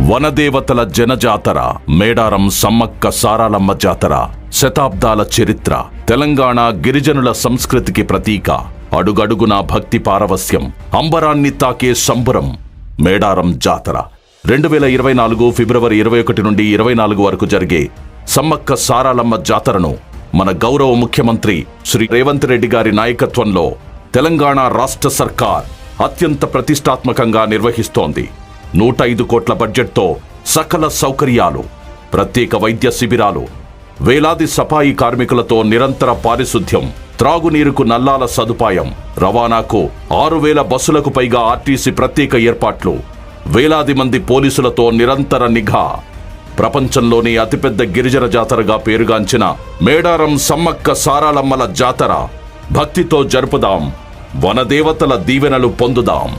వనదేవతల జనజాతర మేడారం సమ్మక్క సారాలమ్మ జాతర శతాబ్దాల చరిత్ర తెలంగాణ గిరిజనుల సంస్కృతికి ప్రతీక. అడుగడుగునా భక్తి పారవస్యం, అంబరాన్ని తాకే సంబరం. మేడారం జాతర 2024 ఫిబ్రవరి 21 నుండి 24 వరకు జరిగే సమ్మక్క సారాలమ్మ జాతరను మన గౌరవ ముఖ్యమంత్రి శ్రీ రేవంత్ రెడ్డి గారి నాయకత్వంలో తెలంగాణ రాష్ట్ర సర్కార్ అత్యంత ప్రతిష్టాత్మకంగా నిర్వహిస్తోంది. 105 కోట్ల బడ్జెట్తో సకల సౌకర్యాలు, ప్రత్యేక వైద్య శిబిరాలు, వేలాది సఫాయి కార్మికులతో నిరంతర పారిశుద్ధ్యం, త్రాగునీరుకు నల్లాల సదుపాయం, రవాణాకు 6000 బస్సులకు పైగా ఆర్టీసీ ప్రత్యేక ఏర్పాట్లు, వేలాది మంది పోలీసులతో నిరంతర నిఘా. ప్రపంచంలోని అతిపెద్ద గిరిజన జాతరగా పేరుగాంచిన మేడారం సమ్మక్క సారాలమ్మల జాతర భక్తితో జరుపుదాం, వనదేవతల దీవెనలు పొందుదాం.